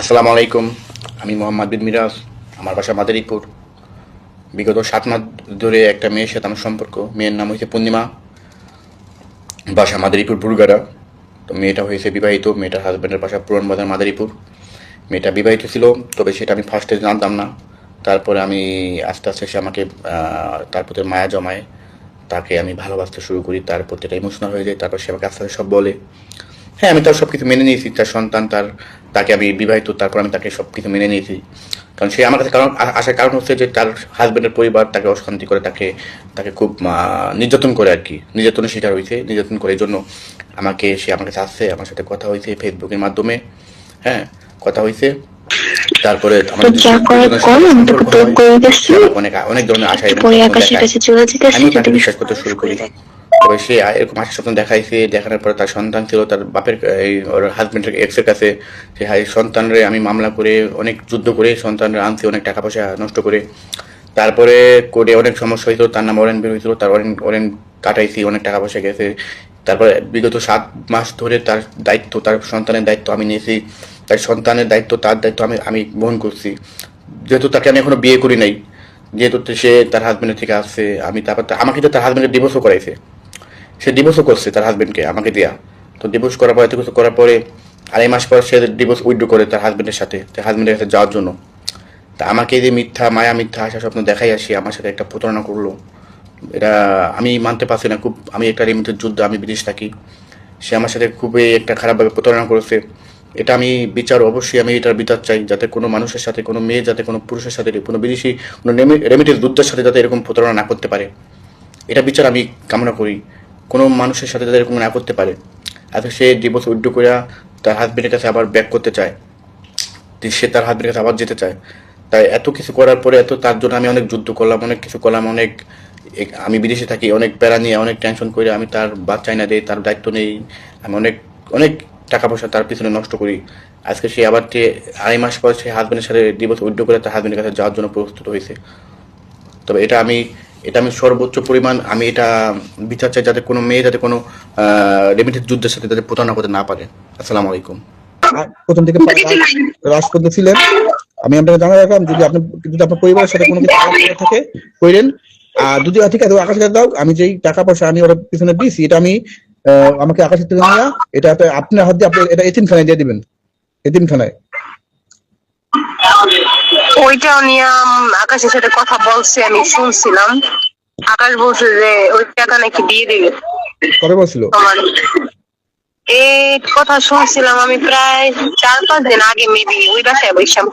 আসসালামু আলাইকুম। আমি মোহাম্মদ বিন মিরাজ। আমার বাসা মাদারীপুর। বিগত 7 মাস ধরে একটা মেয়ের সাথে আমার সম্পর্ক। মেয়ের নাম হয়েছে পূর্ণিমা, বাসা মাদারীপুর বুরগাড়া। তো মেয়েটা হয়েছে বিবাহিত। মেয়েটার হাজব্যান্ডের বাসা পুরান বাজার মাদারীপুর। মেয়েটা বিবাহিত ছিল, তবে সেটা আমি ফার্স্টে জানতাম না। তারপরে আমি আস্তে আস্তে সে আমাকে তার প্রতি মায়া জমায়, তাকে আমি ভালোবাসতে শুরু করি, তার প্রতি এটা ইমোশনাল হয়ে যায়। তারপর সে আমাকে আস্তে আস্তে সব বলে। হ্যাঁ, আমি তার সব কিছু মেনে নিয়েছি। তার সন্তান, তাকে আমি বিবাহিত, তারপর আমি তাকে সব কিছু মেনে নিয়েছি। কারণ সে আমার কাছে আসার কারণ হচ্ছে যে তার হাজব্যান্ডের পরিবার তাকে অশান্তি করে, তাকে তাকে খুব নির্যাতন করে আর কি, নির্যাতনের শিকার হয়েছে, নির্যাতন করে। এই জন্য সে আমার কাছে আসছে, আমার সাথে কথা হয়েছে ফেসবুকের মাধ্যমে। হ্যাঁ, কথা হয়েছে। তারপরে আমাদের অনেক অনেক ধরনের আশা এবং আমি তাকে বিশ্বাস করতে শুরু করি। তবে সে এরকম আশা স্বপ্ন দেখাইছে। দেখানোর পরে তার সন্তান ছিল তার বাপের, ওর হাজবেন্ডের এক্সের কাছে। সে সন্তানরে আমি মামলা করে, অনেক যুদ্ধ করে সন্তানরা আনছে, অনেক টাকা পয়সা নষ্ট করে। তারপরে কোর্টে অনেক সমস্যা হয়েছিল, তার নাম ওরেন বের হয়েছিল, তার ওরেন কাটাইছি, অনেক টাকা পয়সা গেছে। তারপরে বিগত 7 মাস ধরে তার দায়িত্ব, তার সন্তানের দায়িত্ব আমি নিয়েছি। তার সন্তানের দায়িত্ব, তার দায়িত্ব আমি বহন করছি। যেহেতু তাকে আমি এখনো বিয়ে করি নাই, যেহেতু সে তার হাজবেন্ডের থেকে আসছে, আমি তারপর আমাকে তো তার হাজবেন্ডের ডিভোর্সও করাইছে। সে ডিভোর্সও করছে তার হাজবেন্ডকে আমাকে দেয়া। তো ডিভোর্স করার পর, এত কিছু করার পরে 2.5 মাস পর সে ডিভোর্স উইথড্র করে তার হাজবেন্ডের সাথে, তার হাজবেন্ডের কাছে যাওয়ার জন্য। তা আমাকে যে মিথ্যা মায়া, মিথ্যা আশা স্বপ্ন দেখাই আসি, আমার সাথে একটা প্রতারণা করলো। এটা আমি মানতে পারছি না। খুব, আমি একটা রিমিটের যুদ্ধ, আমি বিদেশ থাকি। সে আমার সাথে খুবই একটা খারাপভাবে প্রতারণা করেছে। এটা আমি বিচার, অবশ্যই আমি এটার বিচার চাই, যাতে কোনো মানুষের সাথে, কোনো মেয়ে যাতে কোনো পুরুষের সাথে, কোনো বিদেশি, কোনো রেমিটেন্স যুদ্ধের সাথে যাতে এরকম প্রতারণা না করতে পারে। এটা বিচার আমি কামনা করি, কোনো মানুষের সাথে যাতে এরকম না করতে পারে। আজকে সে ডিভোর্স উইথড্র করে তার হাজবেন্ডের কাছে আবার ব্যাক করতে চায়, সে তার হাজবেন্ডের কাছে আবার যেতে চায়। তাই এত কিছু করার পরে, তার জন্য আমি অনেক যুদ্ধ করলাম, অনেক কিছু করলাম, আমি বিদেশে থাকি, অনেক প্যারা নিয়ে, অনেক টেনশন করে আমি তার বাচ্চাই না দেই, তার দায়িত্ব নেই। আমি অনেক অনেক টাকা পয়সা তার পিছনে নষ্ট করি। আজকে সে আবার 2.5 মাস পর সে হাজবেন্ডের সাথে ডিভোর্স উইথড্র করে তার হাজবেন্ডের কাছে যাওয়ার জন্য প্রস্তুত হয়েছে। তবে এটা আমি সর্বোচ্চ পরিমাণ আমি এটা বিচার চাই, যাতে কোনো মেয়ে যাতে কোনো রেমিটেন্স যুদ্ধের সাথে যাতে প্রতারণা করতে না পারে। আসসালামু আলাইকুম। প্রথম থেকে রাজপথে ছিলেন। আমি আপনাকে জানা রাখলাম, যদি আপনার পরিবারের সাথে কোনো কিছু থাকে কইলেন। আর যদি ঠিক আছে, আকাশ কাছে দাও, আমি যেই টাকা পয়সা আমি ওর পিছনে দিয়েছি, এটা আমি আমাকে আকাশের থেকে নিয়ে এটা আপনার হাত দিয়ে আপনি এটা এতিমখানায় দিয়ে দিবেন, এতিমখানায়। ওইটাও নিয়ে আকাশের সাথে কথা বলছে, আমি শুনছিলাম। আকাশ বলছে যে ওই টাকা নাকি দিয়ে দিবে। কবে বলছিল? এই কথা শুনছিলাম আমি প্রায় 4-5 দিন আগে, মেবি ওই বাসায় বৈশাখ।